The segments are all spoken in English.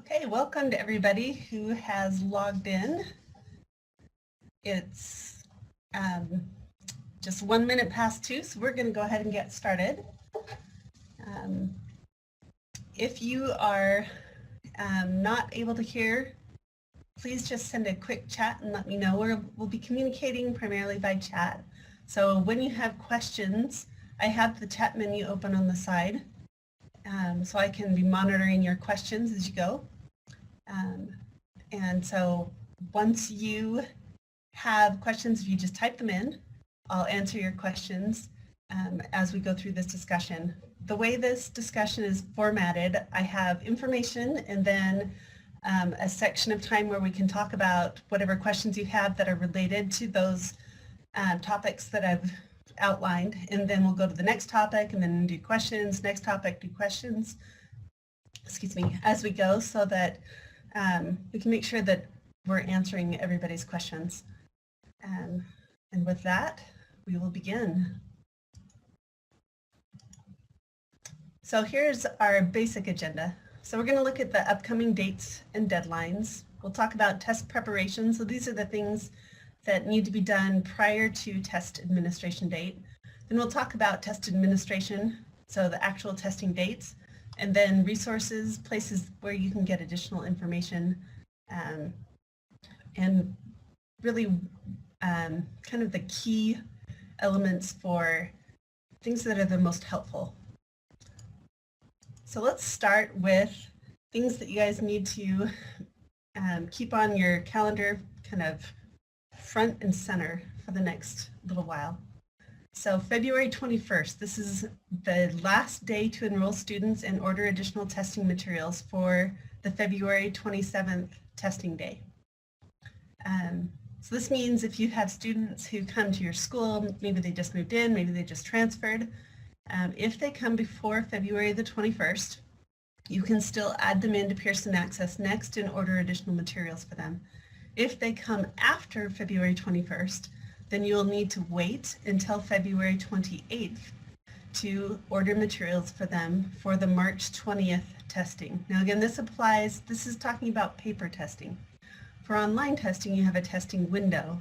Okay, welcome to everybody who has logged in. It's just 1 minute past 2, so we're going to go ahead and get started. If you are not able to hear, please just send a quick chat and let me know. We'll be communicating primarily by chat. So when you have questions, I have the chat menu open on the side. So I can be monitoring your questions as you go. And so once you have questions, if you just type them in, I'll answer your questions as we go through this discussion. The way this discussion is formatted, I have information and then a section of time where we can talk about whatever questions you have that are related to those topics that I've outlined, and then we'll go to the next topic and then do questions, next topic, do questions, excuse me, as we go, so that we can make sure that we're answering everybody's questions. And with that, we will begin. So here's our basic agenda. So we're going to look at the upcoming dates and deadlines. We'll talk about test preparation. So these are the things that need to be done prior to test administration date. Then we'll talk about test administration, so the actual testing dates, and then resources, places where you can get additional information, and really kind of the key elements for things that are the most helpful. So let's start with things that you guys need to keep on your calendar kind of front and center for the next little while. So February 21st, this is the last day to enroll students and order additional testing materials for the February 27th testing day. So this means if you have students who come to your school, maybe they just moved in, maybe they just transferred, if they come before February the 21st, you can still add them into Pearson Access Next and order additional materials for them. If they come after February 21st, then you'll need to wait until February 28th to order materials for them for the March 20th testing. Now again, this is talking about paper testing. For online testing, you have a testing window.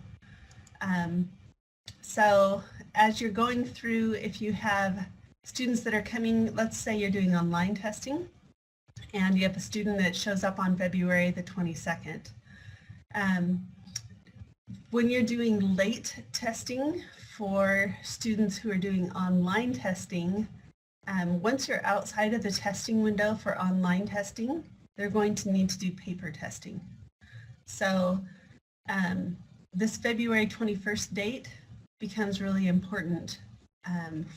So as you're going through, if you have students that are coming, let's say you're doing online testing, and you have a student that shows up on February the 22nd. When you're doing late testing for students who are doing online testing, once you're outside of the testing window for online testing, they're going to need to do paper testing. So this February 21st date becomes really important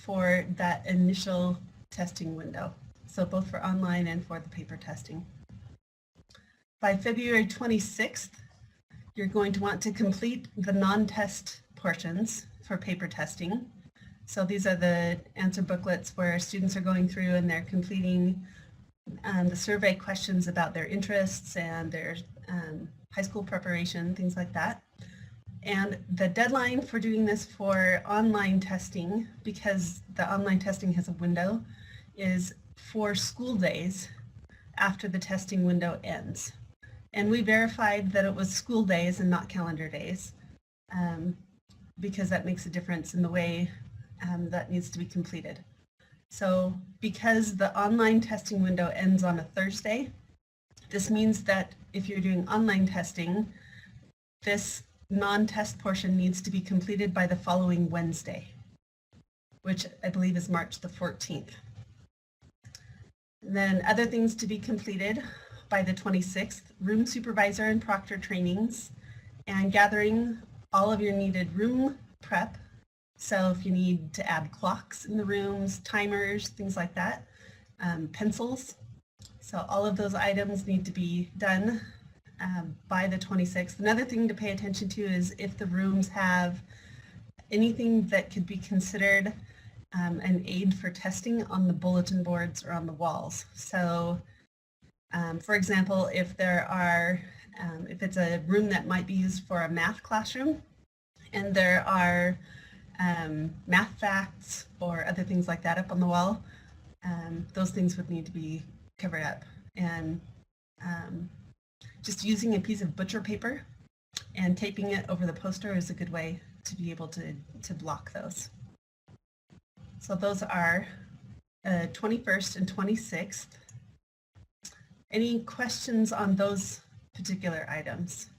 for that initial testing window. So both for online and for the paper testing. By February 26th, you're going to want to complete the non-test portions for paper testing. So these are the answer booklets where students are going through and they're completing the survey questions about their interests and their high school preparation, things like that. And the deadline for doing this for online testing, because the online testing has a window, is 4 school days after the testing window ends. And we verified that it was school days and not calendar days, because that makes a difference in the way that needs to be completed. So because the online testing window ends on a Thursday, this means that if you're doing online testing, this non-test portion needs to be completed by the following Wednesday, which I believe is March the 14th. And then other things to be completed by the 26th, room supervisor and proctor trainings, and gathering all of your needed room prep. So if you need to add clocks in the rooms, timers, things like that, pencils. So all of those items need to be done by the 26th. Another thing to pay attention to is if the rooms have anything that could be considered an aid for testing on the bulletin boards or on the walls. So for example, if there are, if it's a room that might be used for a math classroom and there are math facts or other things like that up on the wall, those things would need to be covered up. And just using a piece of butcher paper and taping it over the poster is a good way to be able to block those. So those are 21st and 26th. Any questions on those particular items?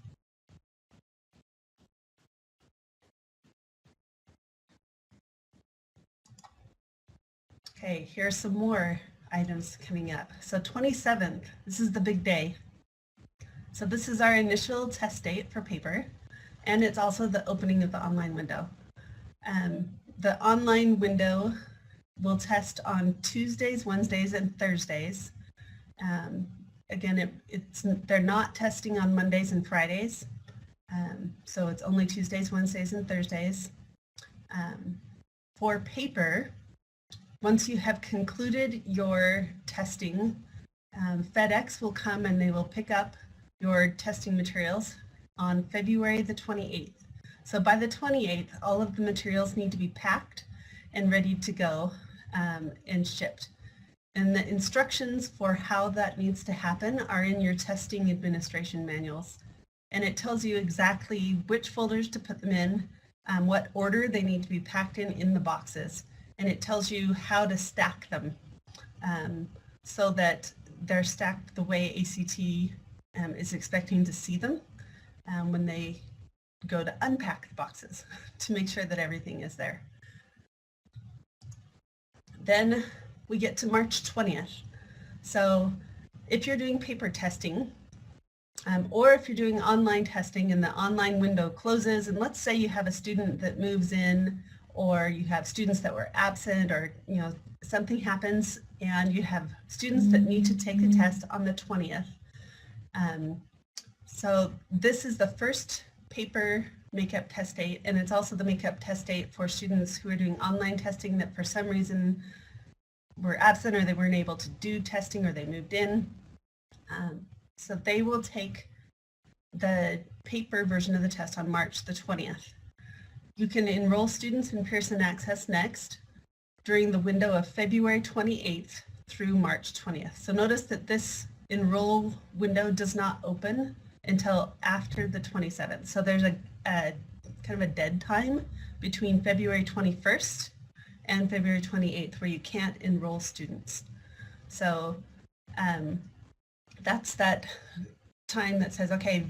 Okay, here's some more items coming up. So 27th, this is the big day. So this is our initial test date for paper, and it's also the opening of the online window. The online window will test on Tuesdays, Wednesdays, and Thursdays. Again, they're not testing on Mondays and Fridays, so it's only Tuesdays, Wednesdays, and Thursdays. For paper, once you have concluded your testing, FedEx will come and they will pick up your testing materials on February the 28th. So by the 28th, all of the materials need to be packed and ready to go and shipped. And the instructions for how that needs to happen are in your testing administration manuals. And it tells you exactly which folders to put them in, what order they need to be packed in the boxes. And it tells you how to stack them so that they're stacked the way ACT is expecting to see them when they go to unpack the boxes to make sure that everything is there. Then we get to March 20th. So if you're doing paper testing, or if you're doing online testing and the online window closes, and let's say you have a student that moves in, or you have students that were absent, or something happens and you have students that need to take the test on the 20th. So this is the first paper makeup test date, and it's also the makeup test date for students who are doing online testing that for some reason were absent, or they weren't able to do testing, or they moved in. So they will take the paper version of the test on March the 20th. You can enroll students in Pearson Access Next during the window of February 28th through March 20th. So notice that this enroll window does not open until after the 27th. So there's a kind of a dead time between February 21st and February 28th where you can't enroll students. So that's that time that says, okay,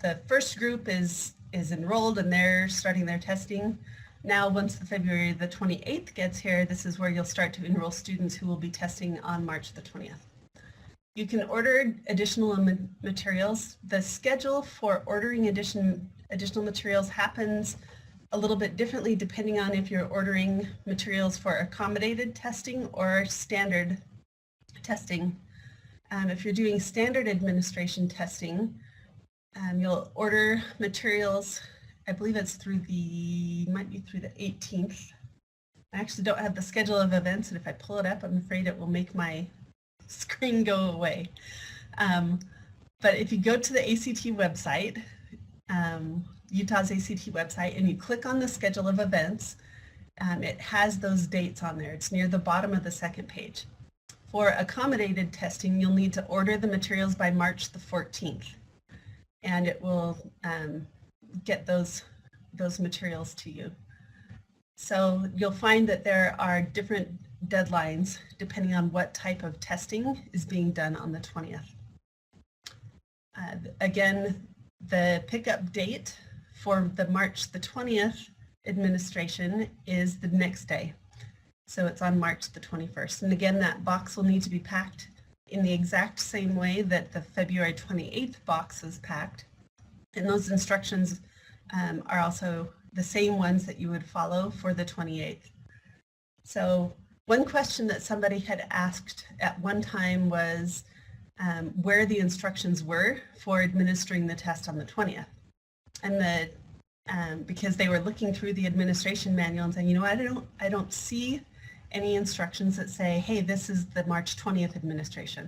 the first group is enrolled and they're starting their testing. Now, once the February the 28th gets here, this is where you'll start to enroll students who will be testing on March the 20th. You can order additional materials. The schedule for ordering additional materials happens a little bit differently depending on if you're ordering materials for accommodated testing or standard testing. If you're doing standard administration testing, you'll order materials, I believe it's might be through the 18th. I actually don't have the schedule of events, and if I pull it up, I'm afraid it will make my screen go away. But if you go to the ACT website, Utah's ACT website, and you click on the schedule of events, it has those dates on there. It's near the bottom of the second page. For accommodated testing, you'll need to order the materials by March the 14th, and it will get those materials to you. So you'll find that there are different deadlines depending on what type of testing is being done on the 20th. Again, the pickup date for the March the 20th administration is the next day. So it's on March the 21st. And again, that box will need to be packed in the exact same way that the February 28th box is packed. And those instructions are also the same ones that you would follow for the 28th. So one question that somebody had asked at one time was where the instructions were for administering the test on the 20th. And because they were looking through the administration manual and saying, I don't see any instructions that say, hey, this is the March 20th administration.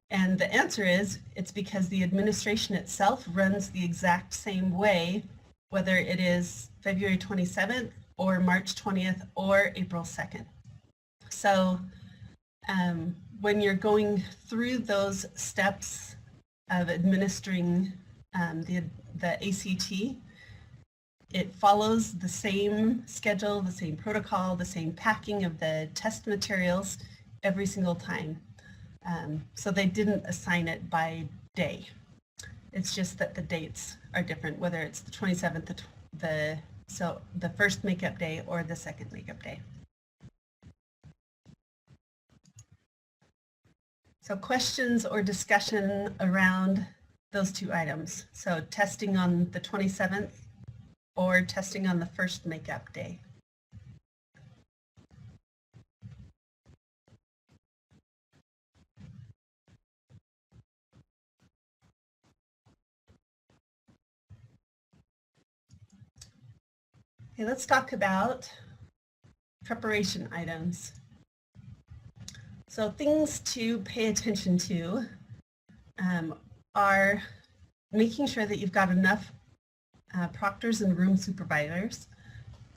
And the answer is, it's because the administration itself runs the exact same way, whether it is February 27th or March 20th or April 2nd. So when you're going through those steps of administering the ACT. It follows the same schedule, the same protocol, the same packing of the test materials every single time. So they didn't assign it by day. It's just that the dates are different, whether it's the 27th, so the first makeup day or the second makeup day. So questions or discussion around those two items. So testing on the 27th or testing on the first makeup day. Okay, let's talk about preparation items. So things to pay attention to are making sure that you've got enough proctors and room supervisors.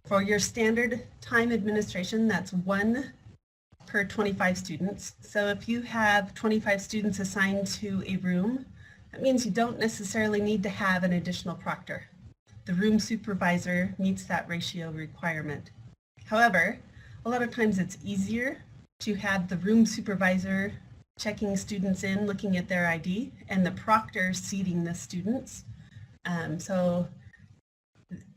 For your standard time administration, that's 1 per 25 students. So if you have 25 students assigned to a room, that means you don't necessarily need to have an additional proctor. The room supervisor meets that ratio requirement. However, a lot of times it's easier to have the room supervisor checking students in, looking at their ID, and the proctor seating the students.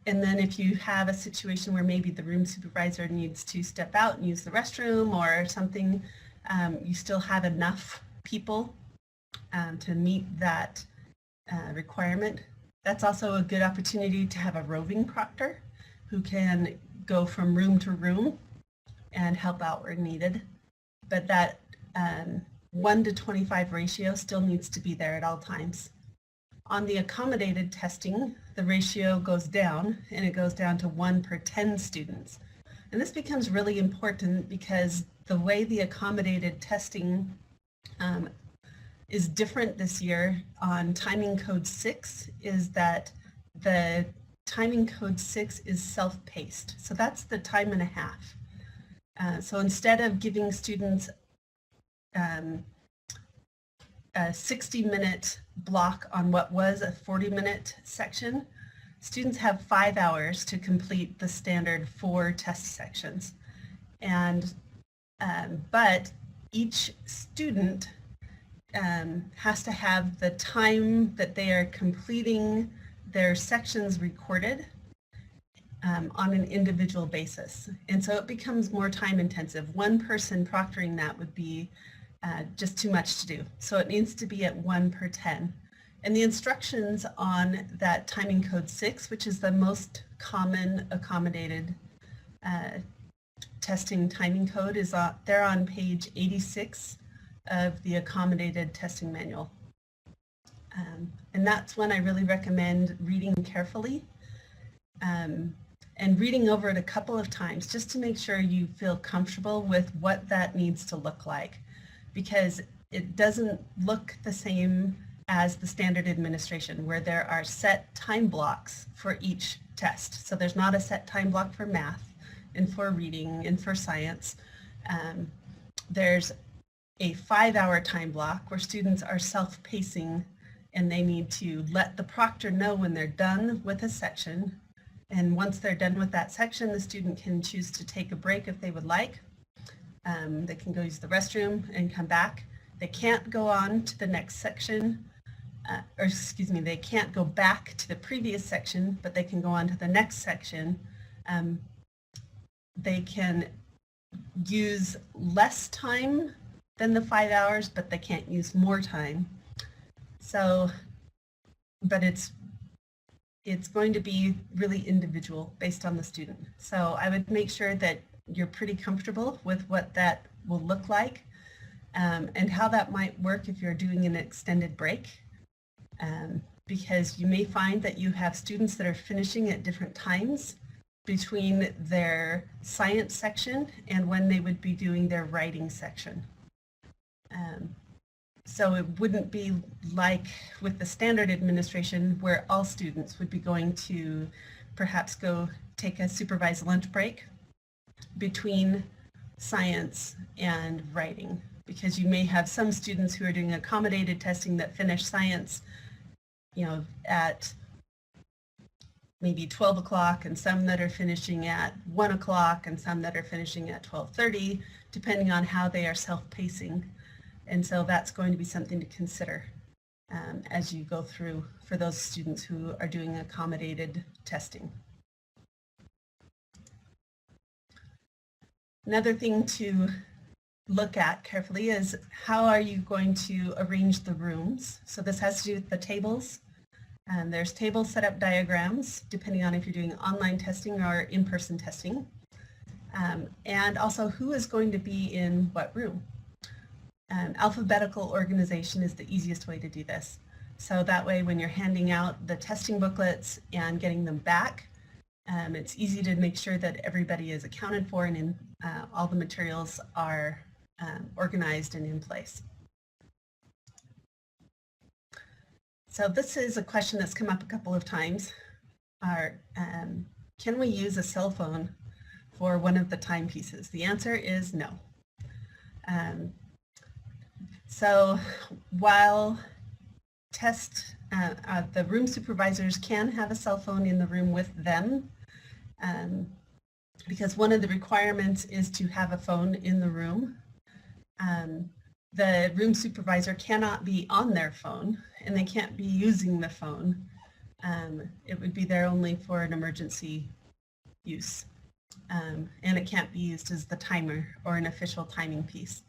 And then if you have a situation where maybe the room supervisor needs to step out and use the restroom or something, you still have enough people to meet that requirement. That's also a good opportunity to have a roving proctor who can go from room to room and help out where needed. But that 1 to 25 ratio still needs to be there at all times. On the accommodated testing, the ratio goes down, and it goes down to 1 per 10 students. And this becomes really important because the way the accommodated testing is different this year on timing code 6 is that the timing code 6 is self-paced. So that's the time and a half. So instead of giving students a 60-minute block on what was a 40-minute section, students have 5 hours to complete the standard 4 test sections. And but each student has to have the time that they are completing their sections recorded on an individual basis. And so it becomes more time intensive. One person proctoring that would be just too much to do. So it needs to be at 1 per 10. And the instructions on that timing code 6, which is the most common accommodated testing timing code, is they're on page 86 of the accommodated testing manual. And that's when I really recommend reading carefully and reading over it a couple of times just to make sure you feel comfortable with what that needs to look like, because it doesn't look the same as the standard administration where there are set time blocks for each test. So there's not a set time block for math and for reading and for science. There's a 5-hour time block where students are self-pacing and they need to let the proctor know when they're done with a section. And once they're done with that section, the student can choose to take a break if they would like. They can go use the restroom and come back. They can't go on to the next section, they can't go back to the previous section, but they can go on to the next section. They can use less time than the 5 hours, but they can't use more time. So, but it's going to be really individual based on the student. So I would make sure that you're pretty comfortable with what that will look like and how that might work if you're doing an extended break. Because you may find that you have students that are finishing at different times between their science section and when they would be doing their writing section. So it wouldn't be like with the standard administration where all students would be going to perhaps go take a supervised lunch break between science and writing, because you may have some students who are doing accommodated testing that finish science, at maybe 12 o'clock, and some that are finishing at 1 o'clock, and some that are finishing at 12:30, depending on how they are self-pacing. And so that's going to be something to consider as you go through for those students who are doing accommodated testing. Another thing to look at carefully is how are you going to arrange the rooms. So this has to do with the tables. And there's table setup diagrams depending on if you're doing online testing or in-person testing. And also who is going to be in what room. Alphabetical organization is the easiest way to do this. So that way when you're handing out the testing booklets and getting them back, it's easy to make sure that everybody is accounted for and all the materials are organized and in place. So this is a question that's come up a couple of times. Can we use a cell phone for one of the timepieces? The answer is no. So while the room supervisors can have a cell phone in the room with them, because one of the requirements is to have a phone in the room, the room supervisor cannot be on their phone and they can't be using the phone. It would be there only for an emergency use. And it can't be used as the timer or an official timing piece.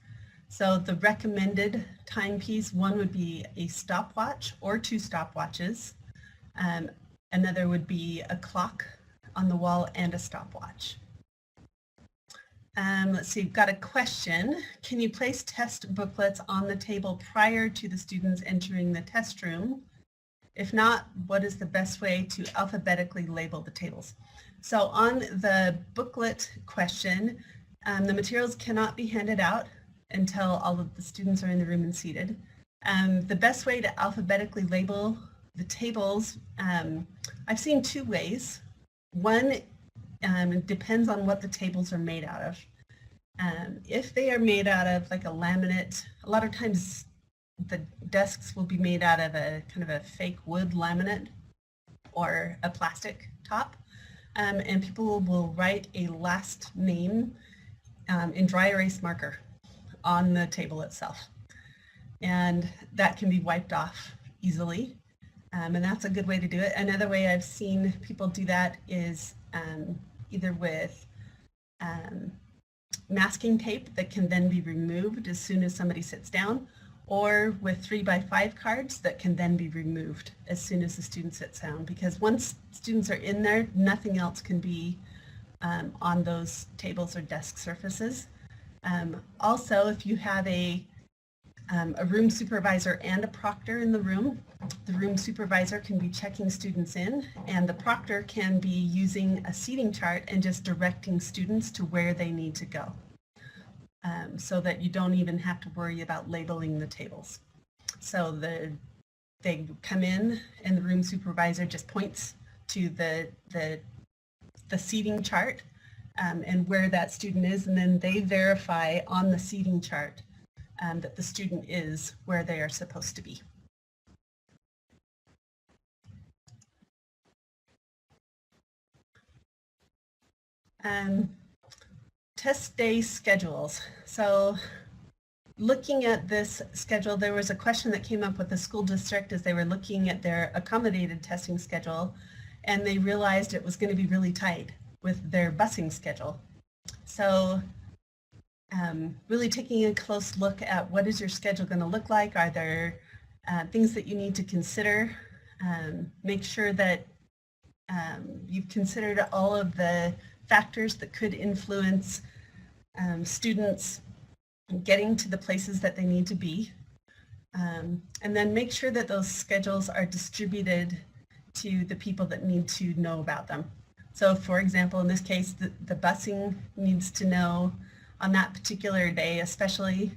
So the recommended timepiece, one would be a stopwatch or 2 stopwatches. Another would be a clock on the wall and a stopwatch. Let's see, we've got a question. Can you place test booklets on the table prior to the students entering the test room? If not, what is the best way to alphabetically label the tables? So on the booklet question, the materials cannot be handed out until all of the students are in the room and seated. The best way to alphabetically label the tables, I've seen 2 ways. One, it depends on what the tables are made out of. If they are made out of like a laminate, a lot of times the desks will be made out of a kind of a fake wood laminate or a plastic top, and people will write a last name in dry erase marker on the table itself, and that can be wiped off easily, and that's a good way to do it. Another way I've seen people do that is either with masking tape that can then be removed as soon as somebody sits down, or with 3x5 cards that can then be removed as soon as the student sits down, because once students are in there, nothing else can be on those tables or desk surfaces. Also, if you have a room supervisor and a proctor in the room supervisor can be checking students in, and the proctor can be using a seating chart and just directing students to where they need to go, so that you don't even have to worry about labeling the tables. So they come in and the room supervisor just points to the seating chart and where that student is, and then they verify on the seating chart that the student is where they are supposed to be. Test day schedules. So looking at this schedule, there was a question that came up with the school district as they were looking at their accommodated testing schedule, and they realized it was going to be really tight with their busing schedule. So really taking a close look at what is your schedule going to look like. Are there things that you need to consider? Make sure that you've considered all of the factors that could influence students getting to the places that they need to be. And then make sure that those schedules are distributed to the people that need to know about them. So for example, in this case, the busing needs to know on that particular day especially.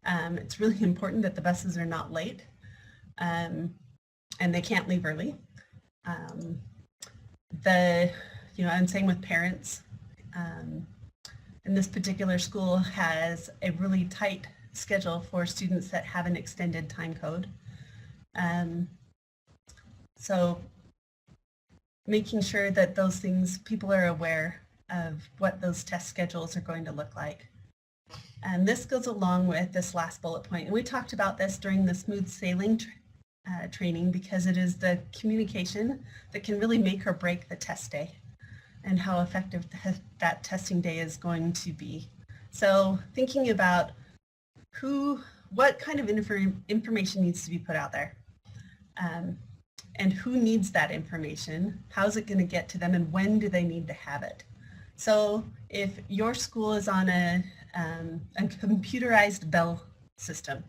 It's really important that the buses are not late, and they can't leave early. And same with parents. And this particular school has a really tight schedule for students that have an extended time code. So making sure that those things, people are aware of what those test schedules are going to look like. And this goes along with this last bullet point. And we talked about this during the smooth sailing training, because it is the communication that can really make or break the test day and how effective that testing day is going to be. So thinking about what kind of information needs to be put out there, and who needs that information, how's it going to get to them, and when do they need to have it. So if your school is on a computerized bell system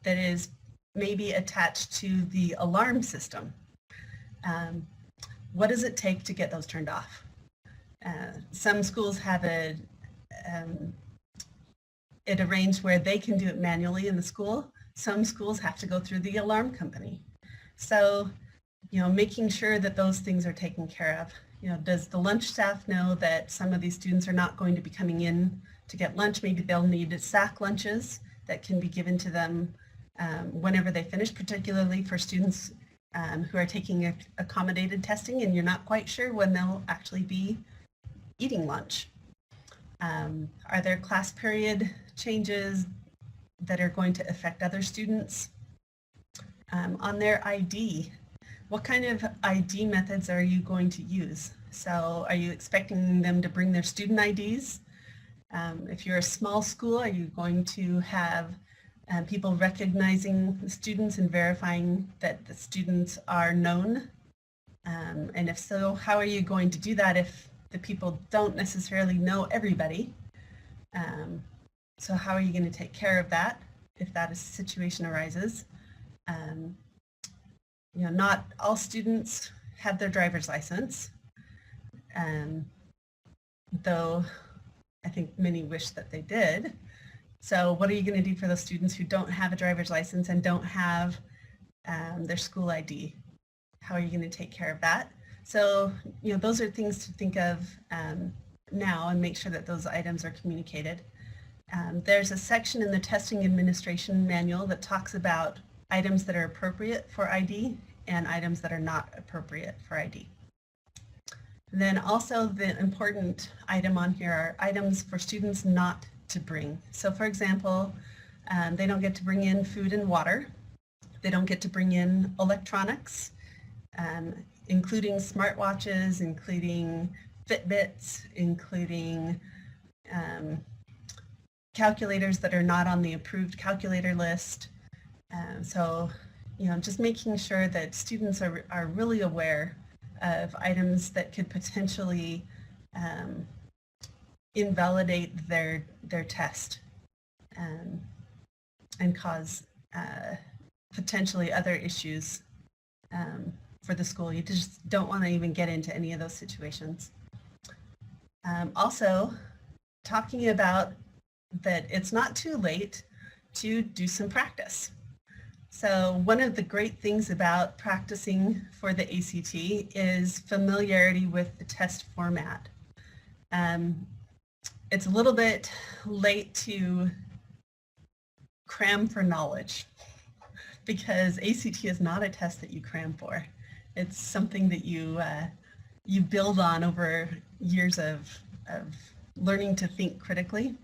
that is maybe attached to the alarm system, what does it take to get those turned off? Some schools have it arranged where they can do it manually in the school. Some schools have to go through the alarm company. So, making sure that those things are taken care of. Does the lunch staff know that some of these students are not going to be coming in to get lunch? Maybe they'll need sack lunches that can be given to them whenever they finish, particularly for students who are taking accommodated testing and you're not quite sure when they'll actually be eating lunch. Are there class period changes that are going to affect other students? On their ID, what kind of ID methods are you going to use? So are you expecting them to bring their student IDs? If you're a small school, are you going to have people recognizing the students and verifying that the students are known? And if so, how are you going to do that if the people don't necessarily know everybody? So how are you going to take care of that if that situation arises? Not all students have their driver's license, though I think many wish that they did. So what are you going to do for those students who don't have a driver's license and don't have their school ID? How are you going to take care of that? So, those are things to think of now and make sure that those items are communicated. There's a section in the testing administration manual that talks about items that are appropriate for ID and items that are not appropriate for ID. And then also the important item on here are items for students not to bring. So for example, they don't get to bring in food and water. They don't get to bring in electronics, including smartwatches, including Fitbits, including calculators that are not on the approved calculator list. So, just making sure that students are really aware of items that could potentially invalidate their test and cause potentially other issues for the school. You just don't want to even get into any of those situations. Also, talking about that it's not too late to do some practice. So one of the great things about practicing for the ACT is familiarity with the test format. It's a little bit late to cram for knowledge because ACT is not a test that you cram for. It's something that you build on over years of learning to think critically.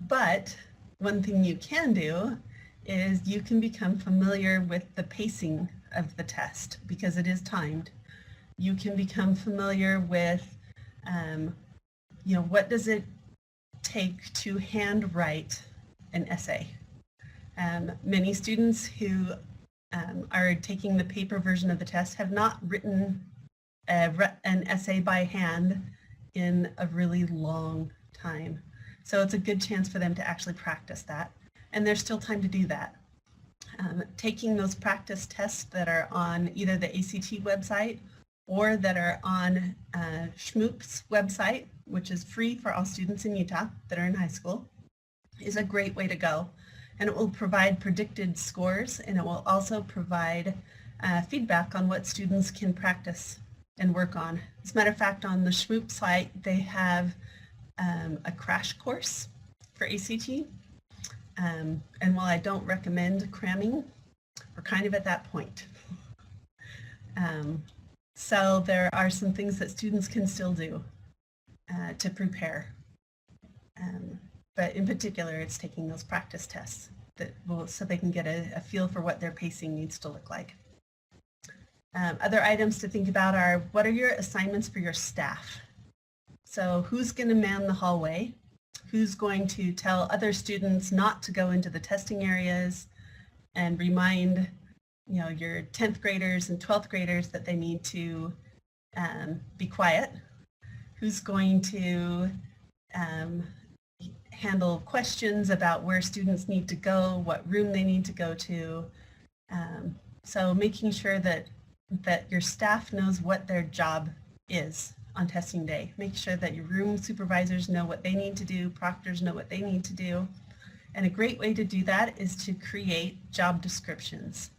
But one thing you can do is you can become familiar with the pacing of the test because it is timed. You can become familiar with, what does it take to handwrite an essay. Many students who are taking the paper version of the test have not written an essay by hand in a really long time. So it's a good chance for them to actually practice that. And there's still time to do that. Taking those practice tests that are on either the ACT website or that are on Schmoop's website, which is free for all students in Utah that are in high school, is a great way to go. And it will provide predicted scores, and it will also provide feedback on what students can practice and work on. As a matter of fact, on the Schmoop site, they have a crash course for ACT. And while I don't recommend cramming, we're kind of at that point. So there are some things that students can still do to prepare. But in particular, it's taking those practice tests so they can get a feel for what their pacing needs to look like. Other items to think about are, what are your assignments for your staff? So who's going to man the hallway? Who's going to tell other students not to go into the testing areas and remind your 10th graders and 12th graders that they need to be quiet? Who's going to handle questions about where students need to go, what room they need to go to? So making sure that your staff knows what their job is on testing day. Make sure that your room supervisors know what they need to do, proctors know what they need to do. And a great way to do that is to create job descriptions.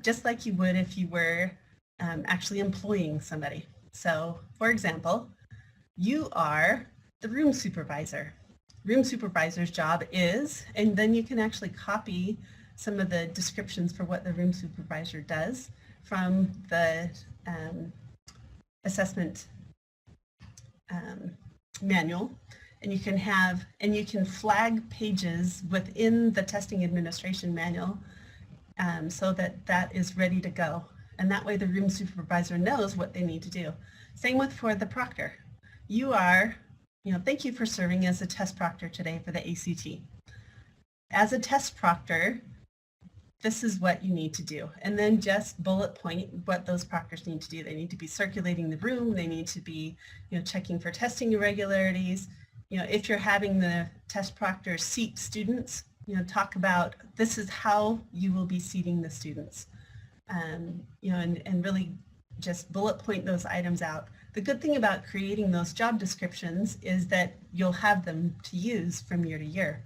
Just like you would if you were actually employing somebody. So for example, you are the room supervisor. Room supervisor's job is, and then you can actually copy some of the descriptions for what the room supervisor does from the assessment manual, and you can flag pages within the testing administration manual so that is ready to go, and that way the room supervisor knows what they need to do. Same for the proctor. You are, thank you for serving as a test proctor today for the ACT. As a test proctor, this is what you need to do. And then just bullet point what those proctors need to do. They need to be circulating the room. They need to be, checking for testing irregularities. If you're having the test proctor seat students, talk about this is how you will be seating the students. And really just bullet point those items out. The good thing about creating those job descriptions is that you'll have them to use from year to year.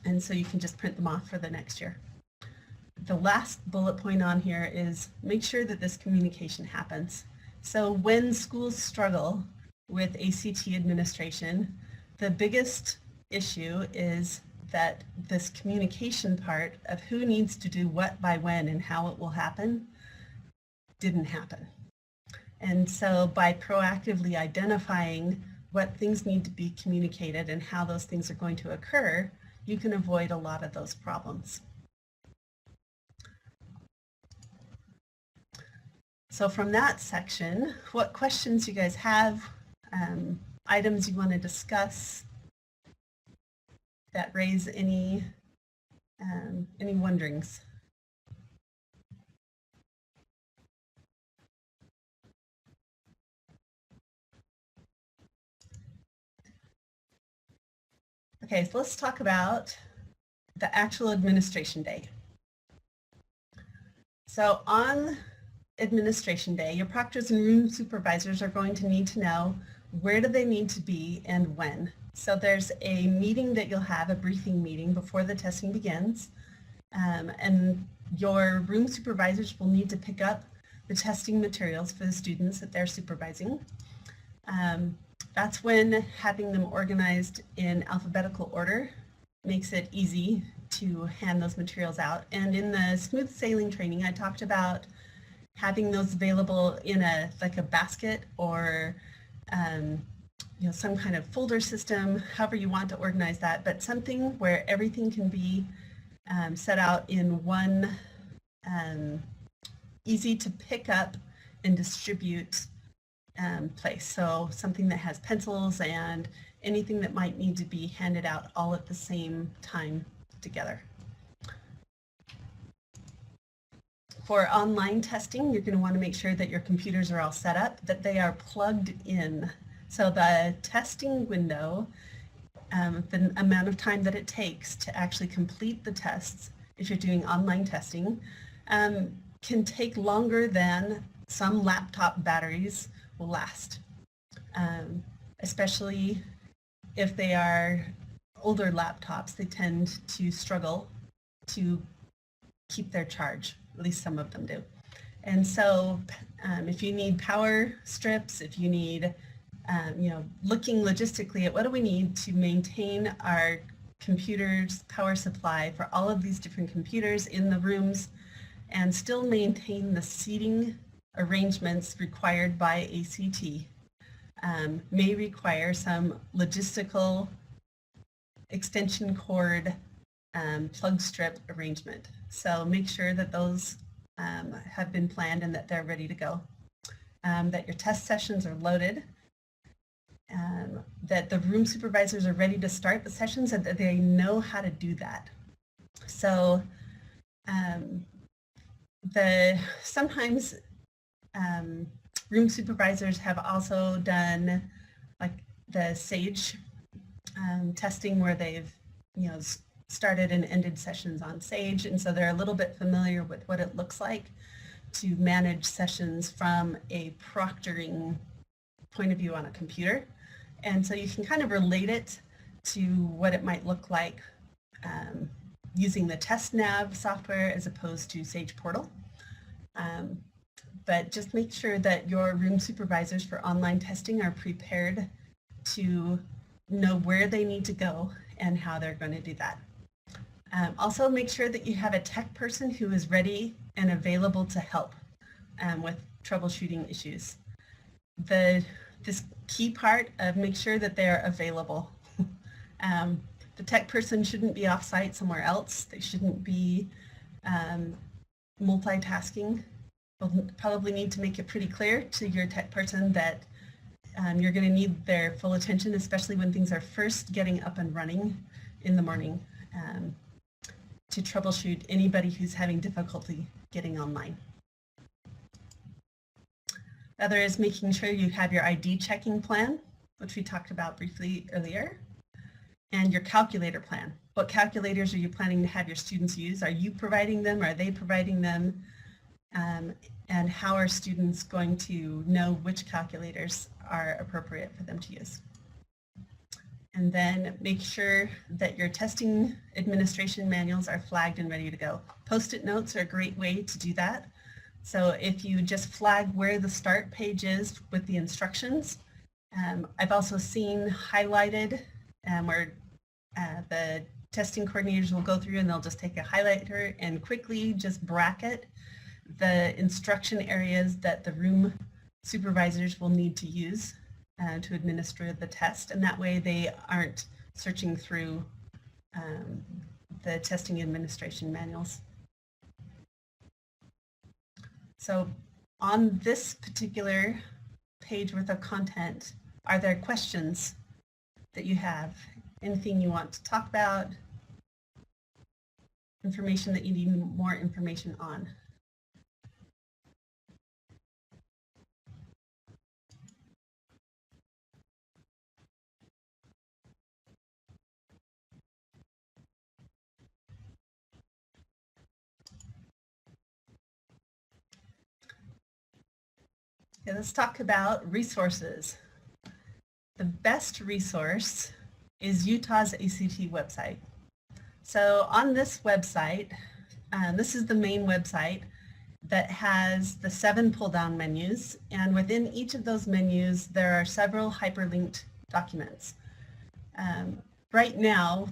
And so you can just print them off for the next year. The last bullet point on here is make sure that this communication happens. So when schools struggle with ACT administration, the biggest issue is that this communication part of who needs to do what by when and how it will happen didn't happen. And so by proactively identifying what things need to be communicated and how those things are going to occur, you can avoid a lot of those problems. So from that section, what questions you guys have, items you want to discuss that raise any wonderings? Okay, so let's talk about the actual administration day. So on administration day, your proctors and room supervisors are going to need to know where do they need to be and when. So there's a meeting that you'll have, a briefing meeting before the testing begins, and your room supervisors will need to pick up the testing materials for the students that they're supervising. That's when having them organized in alphabetical order makes it easy to hand those materials out. And in the smooth sailing training, I talked about having those available in like a basket or some kind of folder system, however you want to organize that, but something where everything can be set out in one easy to pick up and distribute place. So something that has pencils and anything that might need to be handed out all at the same time together. For online testing, you're going to want to make sure that your computers are all set up, that they are plugged in. So the testing window, the amount of time that it takes to actually complete the tests, if you're doing online testing, can take longer than some laptop batteries will last, especially if they are older laptops. They tend to struggle to keep their charge, at least some of them do. And so if you need power strips, if you need looking logistically at what do we need to maintain our computers power supply for all of these different computers in the rooms and still maintain the seating arrangements required by ACT. May require some logistical extension cord plug strip arrangement. So make sure that those have been planned and that they're ready to go. That your test sessions are loaded, that the room supervisors are ready to start the sessions and that they know how to do that. So sometimes room supervisors have also done like the SAGE testing where they've started and ended sessions on SAGE, and so they're a little bit familiar with what it looks like to manage sessions from a proctoring point of view on a computer. And so you can kind of relate it to what it might look like using the TestNav software as opposed to Sage Portal. But just make sure that your room supervisors for online testing are prepared to know where they need to go and how they're going to do that. Also make sure that you have a tech person who is ready and available to help with troubleshooting issues. This key part of make sure that they're available. The tech person shouldn't be off-site somewhere else. They shouldn't be multitasking. You'll probably need to make it pretty clear to your tech person that you're going to need their full attention, especially when things are first getting up and running in the morning, to troubleshoot anybody who's having difficulty getting online. The other is making sure you have your ID checking plan, which we talked about briefly earlier, and your calculator plan. What calculators are you planning to have your students use? Are you providing them? Are they providing them? And how are students going to know which calculators are appropriate for them to use? And then make sure that your testing administration manuals are flagged and ready to go. Post-it notes are a great way to do that. So if you just flag where the start page is with the instructions, I've also seen highlighted where the testing coordinators will go through and they'll just take a highlighter and quickly just bracket the instruction areas that the room supervisors will need to use to administer the test, and that way they aren't searching through the testing administration manuals. So on this particular page with the content, are there questions that you have? Anything you want to talk about? Information that you need more information on? Okay, let's talk about resources. The best resource is Utah's ACT website. So on this website, this is the main website that has the 7 pull-down menus, and within each of those menus there are several hyperlinked documents. Right now,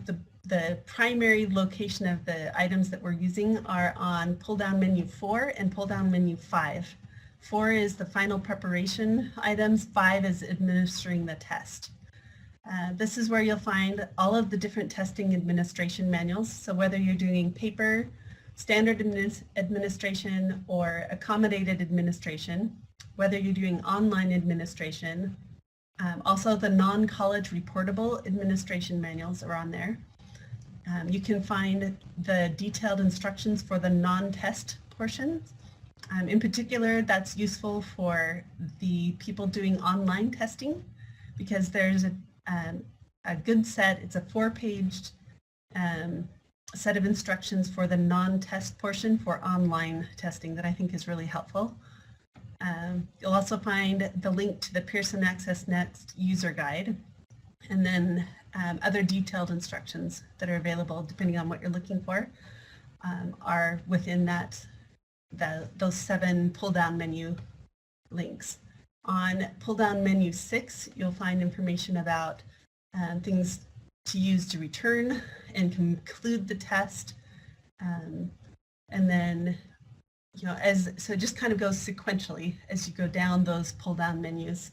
the primary location of the items that we're using are on pull-down menu 4 and pull-down menu 5. 4 is the final preparation items, 5 is administering the test. This is where you'll find all of the different testing administration manuals. So whether you're doing paper, standard administration, or accommodated administration, whether you're doing online administration, also the non-college reportable administration manuals are on there. You can find the detailed instructions for the non-test portions. In particular, that's useful for the people doing online testing because there's a good set, it's a 4-page set of instructions for the non-test portion for online testing that I think is really helpful. You'll also find the link to the Pearson Access Next user guide, and then other detailed instructions that are available depending on what you're looking for are within those 7 pull-down menu links. On pull-down menu 6, you'll find information about things to use to return and conclude the test. And then, so it just kind of goes sequentially as you go down those pull-down menus.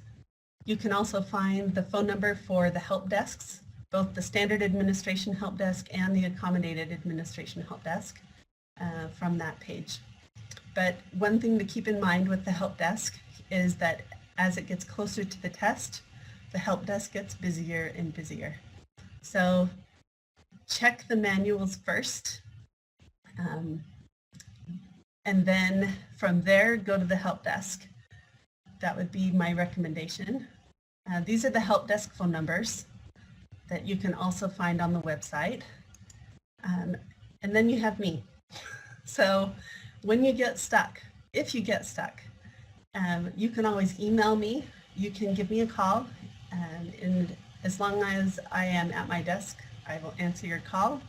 You can also find the phone number for the help desks, both the standard administration help desk and the accommodated administration help desk from that page. But one thing to keep in mind with the help desk is that as it gets closer to the test, the help desk gets busier and busier. So check the manuals first, and then from there, go to the help desk. That would be my recommendation. These are the help desk phone numbers that you can also find on the website. And then you have me. So when you get stuck, if you get stuck, you can always email me. You can give me a call. And as long as I am at my desk, I will answer your call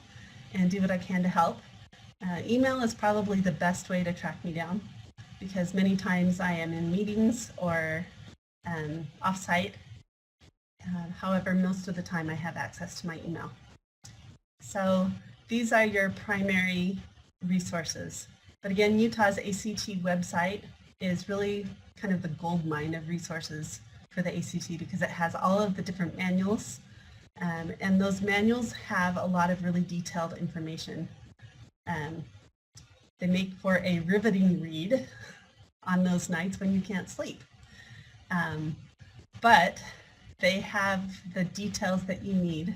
and do what I can to help. Email is probably the best way to track me down because many times I am in meetings or off-site. However, most of the time I have access to my email. So these are your primary resources. But again, Utah's ACT website is really kind of the gold mine of resources for the ACT because it has all of the different manuals. And those manuals have a lot of really detailed information. They make for a riveting read on those nights when you can't sleep. But they have the details that you need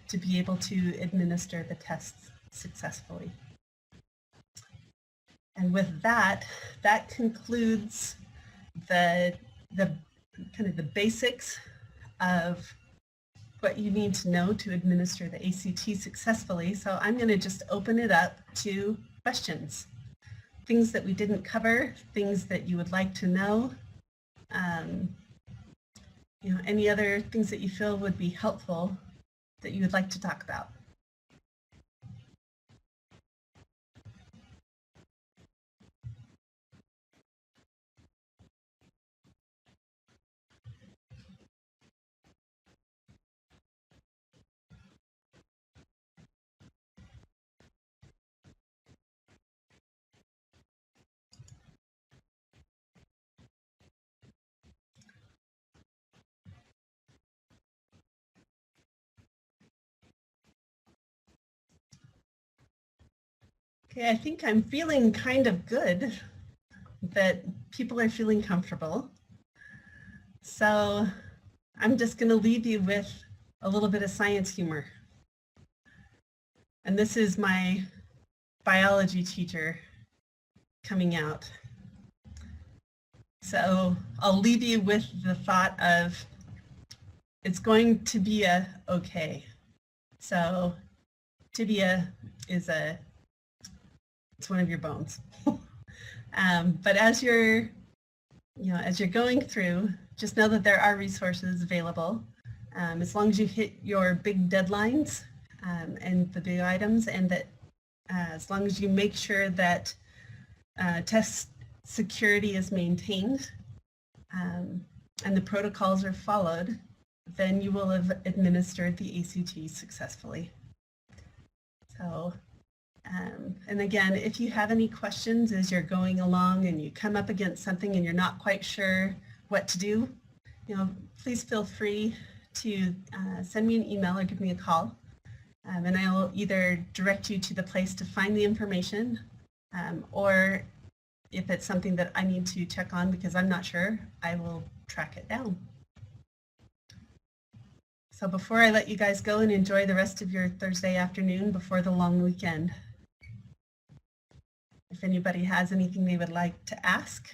to be able to administer the tests successfully. And with that, that concludes the kind of the basics of what you need to know to administer the ACT successfully. So I'm going to just open it up to questions. Things that we didn't cover, things that you would like to know, any other things that you feel would be helpful that you would like to talk about. Okay, I think I'm feeling kind of good that people are feeling comfortable. So I'm just going to leave you with a little bit of science humor. And this is my biology teacher coming out. So I'll leave you with the thought of it's going to be a okay. So tibia is it's one of your bones. But as you're going through, just know that there are resources available. As long as you hit your big deadlines and the big items, and that as long as you make sure that test security is maintained and the protocols are followed, then you will have administered the ACT successfully. So, and again, if you have any questions as you're going along and you come up against something and you're not quite sure what to do, please feel free to send me an email or give me a call. And I'll either direct you to the place to find the information, or if it's something that I need to check on because I'm not sure, I will track it down. So before I let you guys go and enjoy the rest of your Thursday afternoon before the long weekend, if anybody has anything they would like to ask,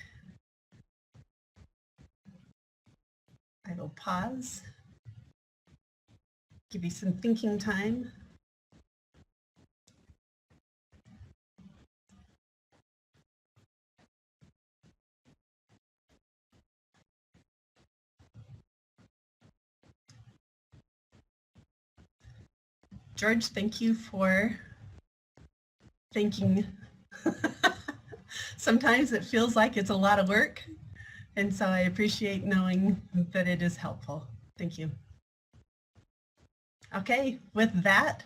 I will pause, give you some thinking time. George, thank you for thinking. Sometimes it feels like it's a lot of work, And so I appreciate knowing that it is helpful. Thank you. Okay, with that,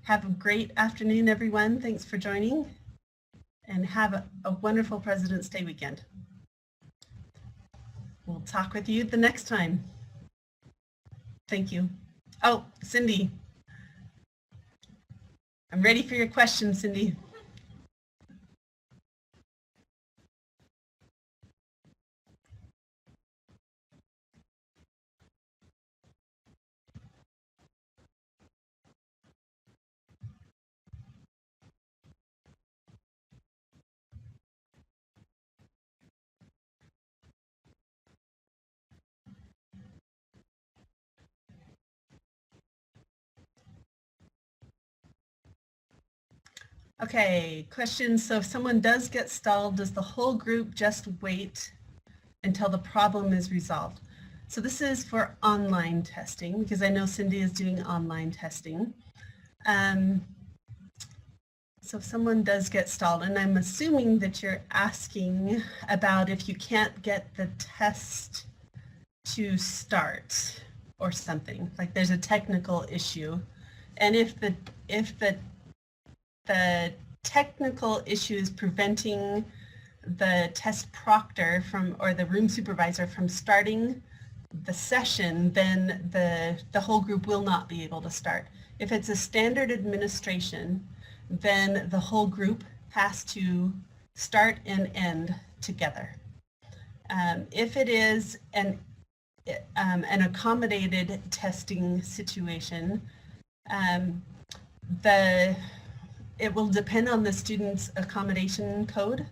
have a great afternoon, everyone. Thanks for joining, and have a wonderful President's Day weekend. We'll talk with you the next time. Thank you. Oh, Cindy. I'm ready for your question, Cindy. Okay, question. So if someone does get stalled, does the whole group just wait until the problem is resolved? So this is for online testing, because I know Cindy is doing online testing. So if someone does get stalled, and I'm assuming that you're asking about if you can't get the test to start or something, like there's a technical issue. And if the technical issue is preventing the test proctor from, or the room supervisor from starting the session, then the whole group will not be able to start. If it's a standard administration, then the whole group has to start and end together. If it is an accommodated testing situation, it will depend on the student's accommodation code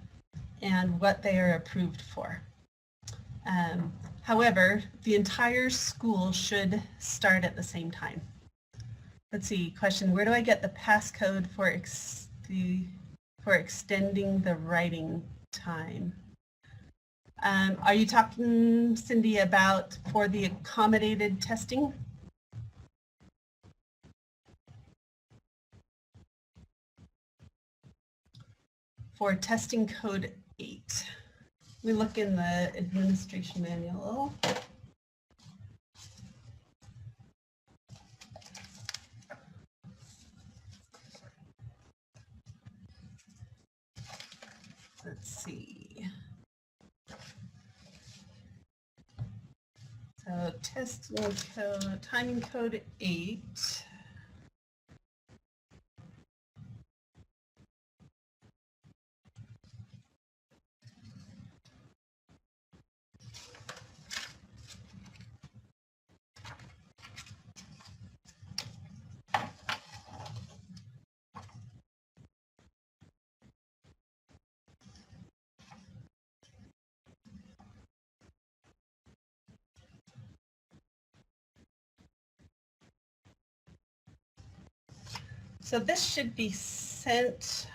and what they are approved for. However, the entire school should start at the same time. Let's see, question, where do I get the passcode for extending the writing time? Are you talking, Cindy, about for the accommodated testing? For testing code 8. We look in the administration manual. Let's see. So testing code, timing code 8. So this should be sent,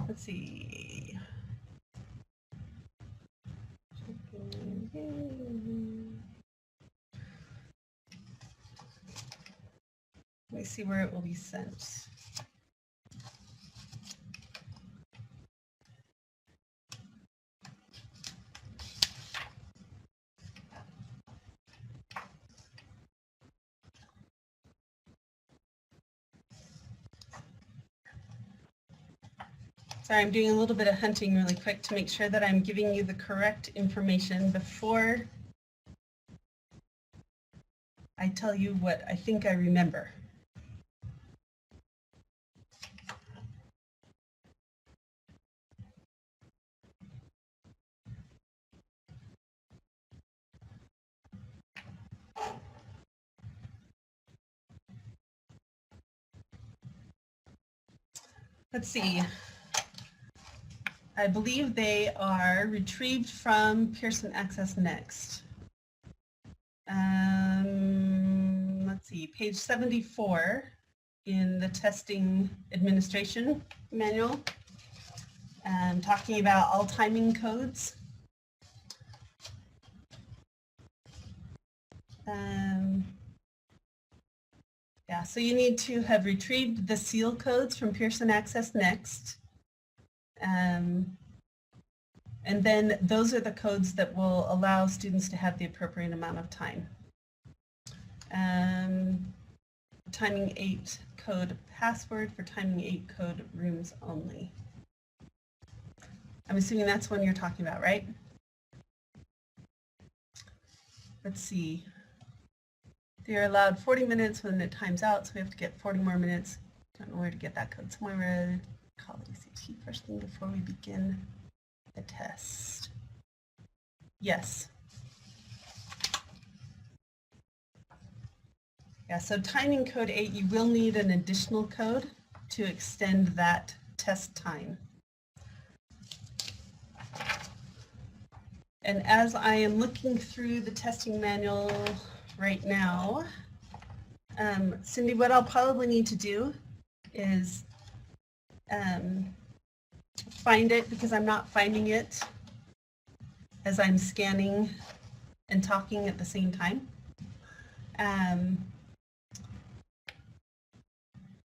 let's see. Let me see where it will be sent. Sorry, I'm doing a little bit of hunting really quick to make sure that I'm giving you the correct information before I tell you what I think I remember. Let's see. I believe they are retrieved from Pearson Access Next. Let's see, page 74 in the testing administration manual, talking about all timing codes. Yeah, so you need to have retrieved the seal codes from Pearson Access Next. And then those are the codes that will allow students to have the appropriate amount of time. Timing 8 code password for timing 8 code rooms only. I'm assuming that's one you're talking about, right? Let's see. They're allowed 40 minutes when it times out, so we have to get 40 more minutes. Don't know where to get that code. Somewhere call ACT first thing before we begin the test. Yes. Yeah, so timing code 8, you will need an additional code to extend that test time. And as I am looking through the testing manual right now, Cindy, what I'll probably need to do is find it, because I'm not finding it as I'm scanning and talking at the same time.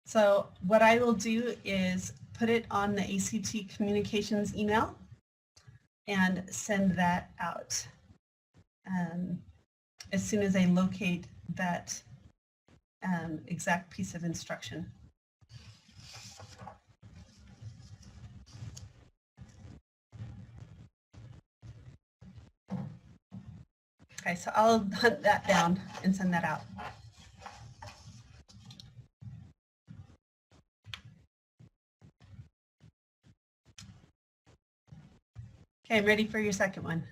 So what I will do is put it on the ACT communications email and send that out as soon as I locate that exact piece of instruction. Okay, so I'll hunt that down and send that out. Okay, I'm ready for your second one.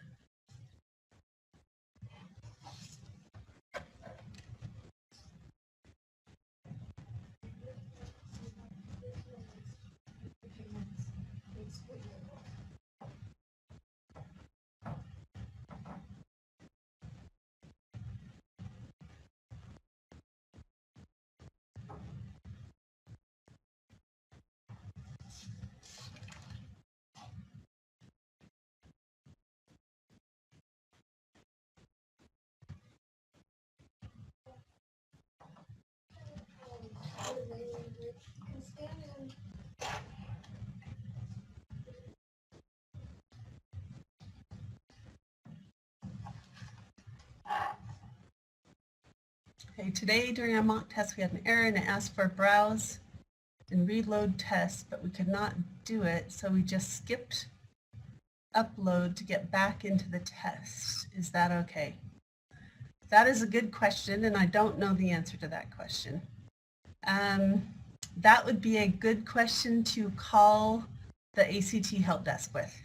Okay, today during our mock test we had an error and it asked for browse and reload test, but we could not do it, so we just skipped upload to get back into the test. Is that okay? That is a good question, and I don't know the answer to that question. That would be a good question to call the ACT Help Desk with,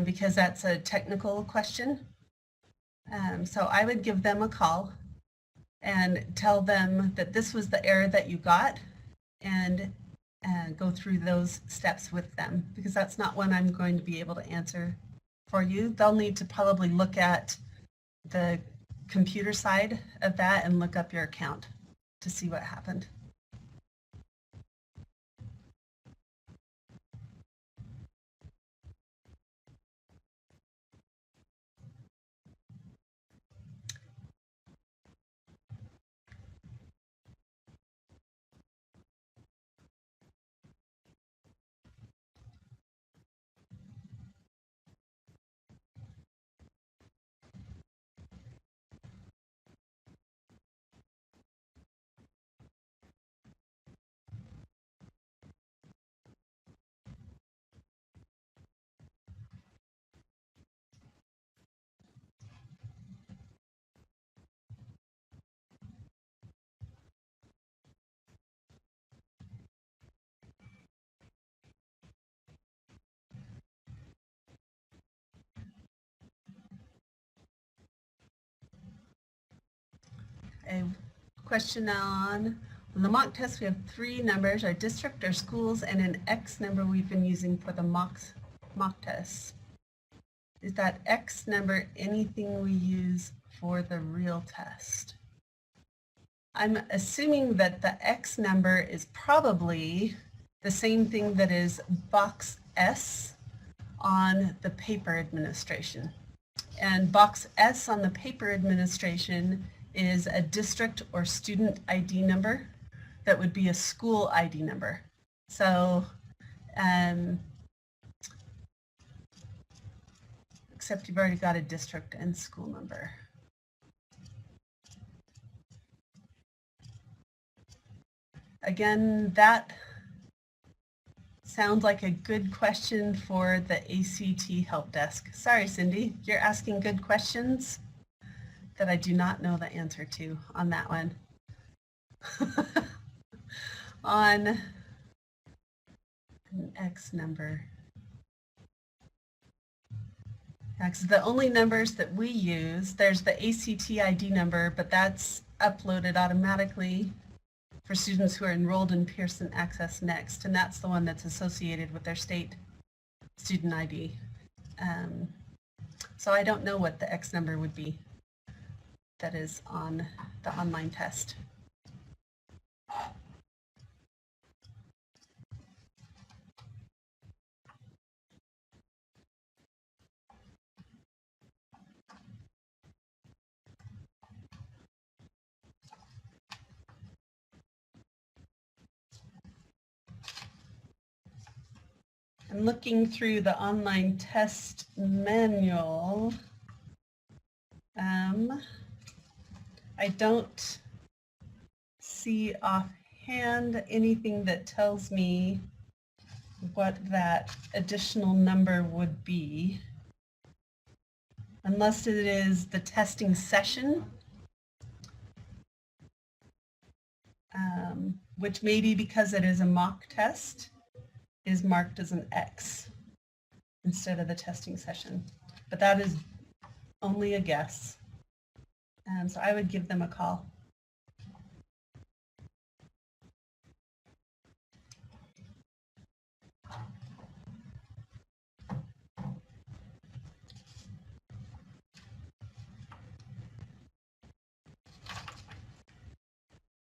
because that's a technical question. So I would give them a call and tell them that this was the error that you got, and go through those steps with them, because that's not one I'm going to be able to answer for you. They'll need to probably look at the computer side of that and look up your account to see what happened. A question on the mock test, we have 3 numbers, our district, our schools, and an X number we've been using for the mock tests. Is that X number anything we use for the real test? I'm assuming that the X number is probably the same thing that is box S on the paper administration. And box S on the paper administration is a district or student ID number that would be a school ID number. So except you've already got a district and school number. Again, that sounds like a good question for the ACT Help Desk. Sorry, Cindy, you're asking good questions that I do not know the answer to on that one. On an X number. Because the only numbers that we use, there's the ACT ID number, but that's uploaded automatically for students who are enrolled in Pearson Access Next, and that's the one that's associated with their state student ID. So I don't know what the X number would be that is on the online test. I'm looking through the online test manual. I don't see offhand anything that tells me what that additional number would be, unless it is the testing session, which may be because it is a mock test, is marked as an X instead of the testing session. But that is only a guess. So I would give them a call.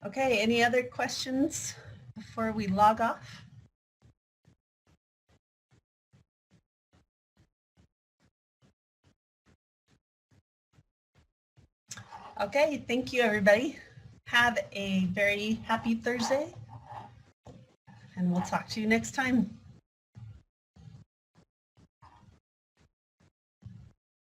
Okay, any other questions before we log off? Okay, thank you everybody. Have a very happy Thursday, and we'll talk to you next time.